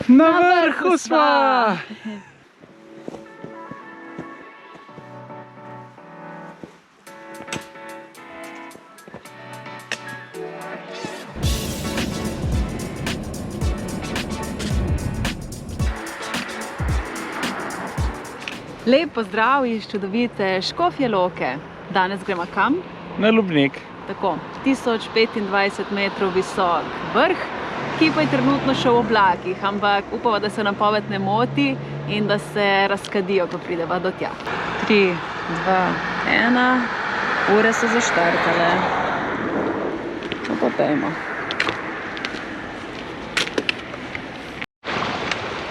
Na vrhu sva! Lep pozdrav iz čudovite Škofje Loke. Danes gremo kam? Na Lubnik. Tako, 1025 metrov visok vrh, ki pa je trenutno še v oblakih, ampak upamo, da se napoved ne moti in da se razkadijo, ko prideva do tja. 3, 2, 1, ure so zaštartale. Pa pojmo.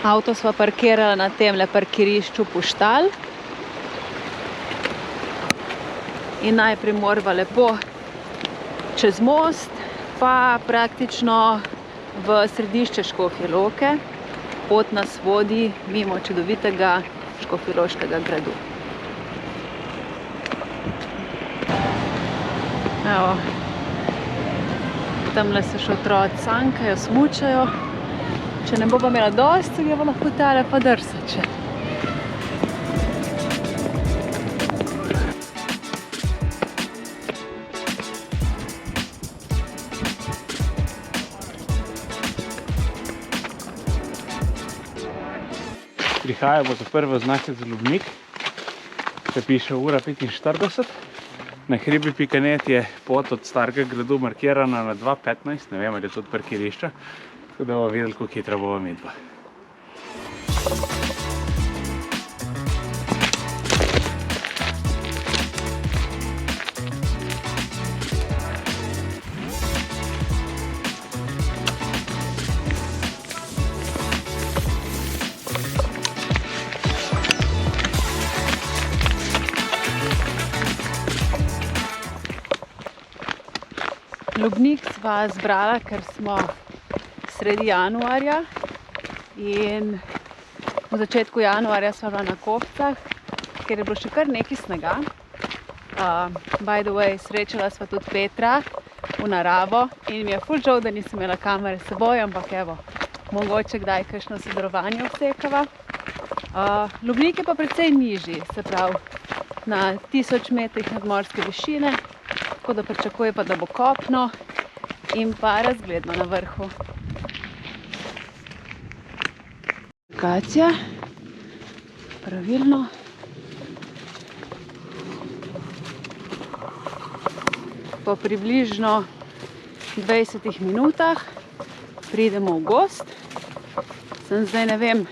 Avto sva parkirala na temle parkirišču Puštal. In najprej morava lepo čez most, pa praktično v središče Škofje Loke. Pot nas vodi mimo čudovitega škofjeloškega gradu. Evo, tamle se še otroci sankajo, smučajo. Če ne bo pa imela dosti, gremo lahko tale pa drsati še. Prihajamo do prve oznake za Lubnik, se piše ura 45. Na hribi.net je pot od starega gradu markirana na 2:15, ne vem, ali je to od parkirišča, tako da bomo videli, kako hitra bova midva. Lubnik sva zbrala, ker smo sredi januarja in v začetku januarja sva bila na Kopcah, ker je bilo še kar nekaj snega. By the way, srečala sva tudi Petra v naravo in mi je ful žal, da nisem imela kamere s seboj, ampak evo, mogoče kdaj kakšno sodelovanje obsekava. Lubnik je pa precej nižji, se pravi na 1000 metrih nadmorske višine, tako da pričakuje pa, da bo kopno in pa razgledno na vrhu. Lokacija, pravilno. Po približno 20 minutah pridemo v gozd. Sem zdaj ne vem,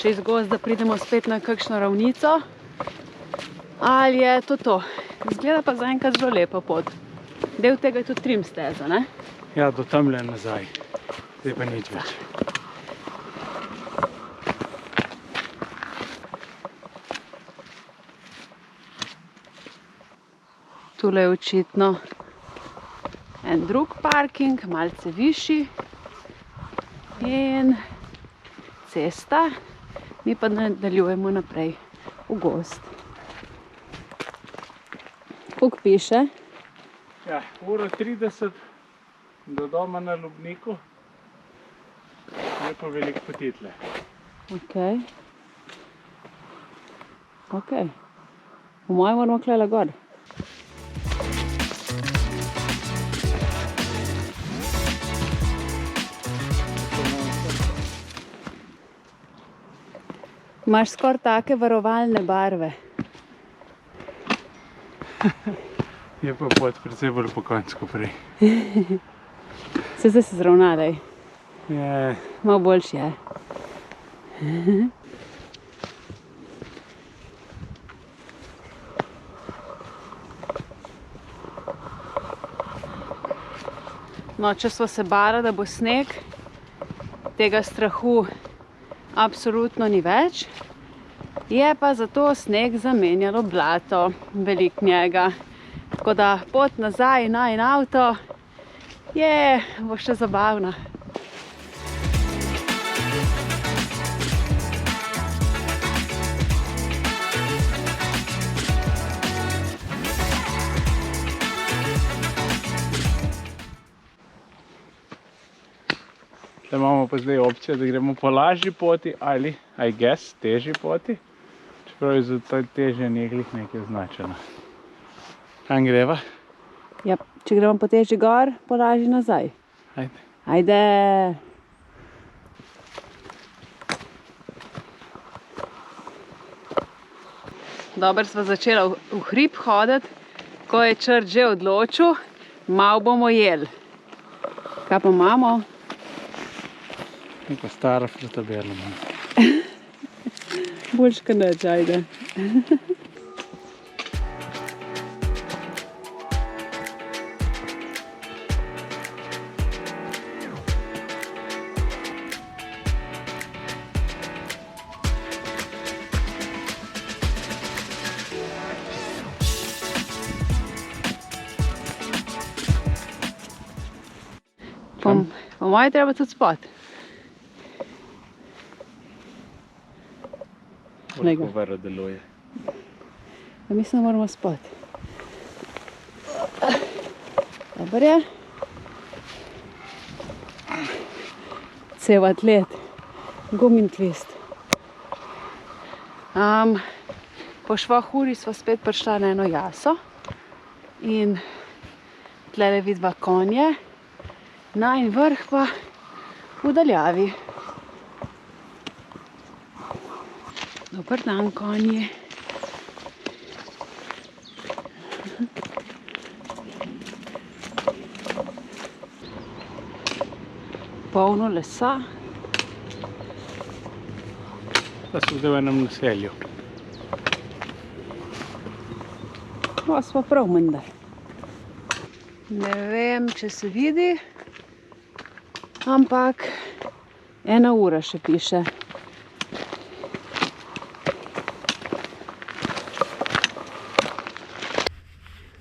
če iz gozda pridemo spet na kakšno ravnico, ali je to. Izgleda pa zaenkrat zelo lepa pot. Del tega je tudi trim steza, ne? Ja, do tamle nazaj. Zdaj pa nič več. Tule je očitno en drug parking, malce višji. In cesta. Mi pa nadaljujemo naprej v gozd. Koliko piše? Ja, ura 30 do doma na Lubniku. Je pa veliko poti tle. Okej. Po mojem moramo klele gor. Imaš skoraj take varovalne barve. Je pa pot precej bolj pokonjsko prej. Se zdaj se zravnadaj. Je. Malo boljši je. No, če sva se bala, da bo sneg, tega strahu absolutno ni več. Je pa zato sneg zamenjalo blato, veliko njega. Tako da pot nazaj na en avto bo še zabavna. Tam imamo pa zdaj opcijo, da gremo po lažji poti ali, I guess, težji poti. Čeprav je za to težje njegljih nekaj označeno. Kam greva? Ja, če gremo po težji gor, po lažji nazaj. Ajde. Ajde! Dobro sva začela v hrib hoditi, ko je Črt že odločil, malo bomo jeli. Kaj pa imamo? Neko staro frutabelo imamo. Boljš ka nič, ajde. Po moje treba tudi spati. Koliko vrlo deluje. Ja, mislim, da moramo spati. Dobar je. Cel atlet. Gumin twist. Po švah uri sva spet prišla na eno jaso. In tlele vidva konje. In vrh pa v daljavi. Dober dan, konji. Polno lesa. Pa so zdaj v enem naselju. No, smo prav menda. Ne vem, če se vidi. Ampak 1 ura še piše.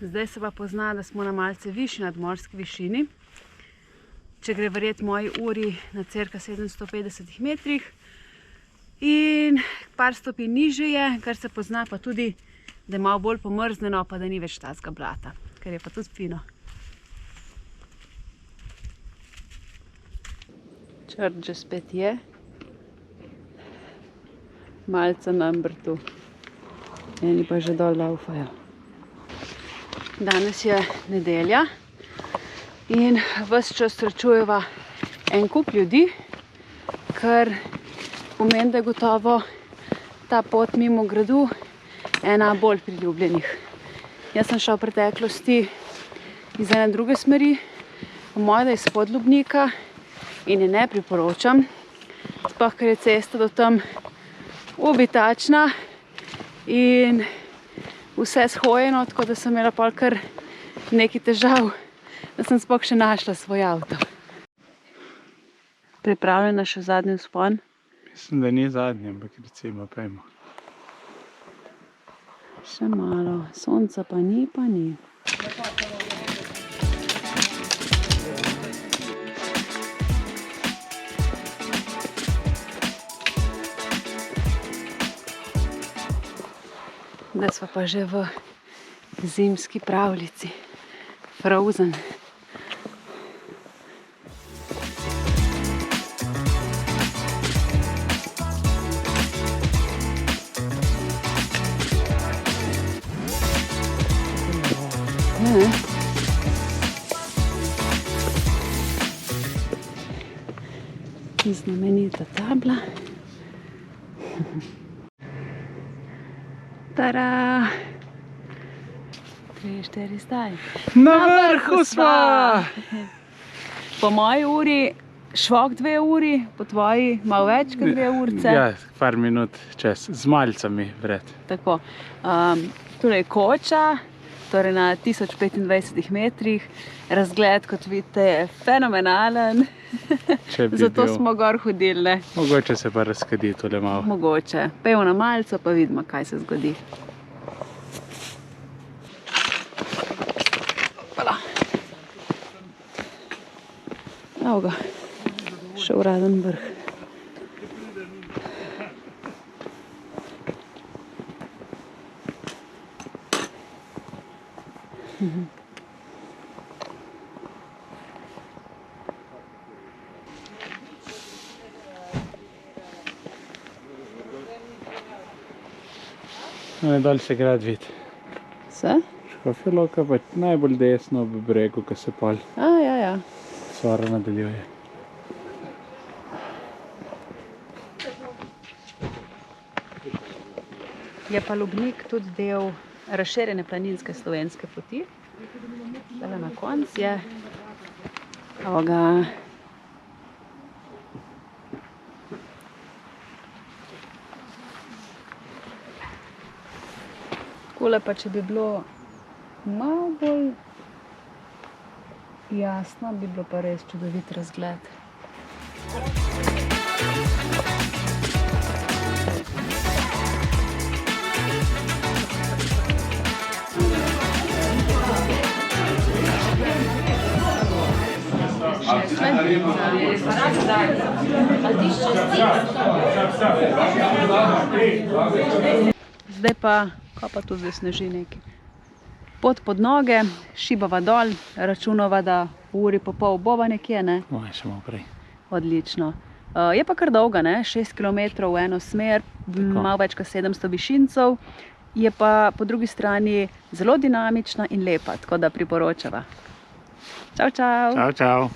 Zdaj se pa pozna, da smo na malce višji nadmorski višini. Če gre verjeti moji uri, na cirka 750 metrih. In par stopinj nižje je, kar se pozna pa tudi, da je malo bolj pomrznjeno, pa da ni več tacga blata, kar je pa tudi fino. Črt že spet je. Malce na brtu. Eni pa že dol laufajo. Danes je nedelja in ves čas srečujeva en kup ljudi, kar pomeni, da je gotovo ta pot mimo gradu ena bolj priljubljenih. Jaz sem šla v preteklosti iz ene druge smeri, po moje, da je izpod Lubnika, in je ne priporočam, sploh ker je cesta do tam obitačna in vse shojeno, tako da sem imela pol kar nekaj težav, da sem sploh še našla svoj avto. Pripravljena še zadnji vzpon? Mislim, da ni zadnji, ampak recimo pejmo. Še malo, sonca pa ni, pa ni. Da sva pa že v zimski pravljici. Frozen. Znamenita tabla. Tada! 3, 4, zdaj. Na vrhu sva! Po moji uri švok 2 uri, po tvoji malo več kot 2 urce. Ja, par minut čez, z malicami vred. Tako. Torej koča, torej na 1025 metrih. Razgled, kot vidite, je fenomenalen. Zato smo gor hodili, ne? Mogoče se pa razkadi tole malo. Mogoče. Pejmo na malico, pa vidimo, kaj se zgodi. Hvala. Evo ga. Še uraden vrh. Ne, dol se grad vidi. Se? Škofja Loka pa najbolj desno ob bregu, ko se pol Ja. Svara nadaljuje. Je pa Lubnik tudi del razširjene planinske slovenske poti. Zdaj na koncu je. Evo ga. Takole pa, če bi bilo malo bolj jasno, bi bilo pa res čudovit razgled. Zdaj pa, kaj pa tu zdaj sneži nekaj? Pot pod noge, šibava dol, računava, da v uri pa pol bova nekje, ne? Oj, še malo prej. Odlično. Je pa kar dolga, ne? 6 km v eno smer, malo več kot 700 višincev. Je pa po drugi strani zelo dinamična in lepa, tako da priporočava. Čau, čau! Čau, čau!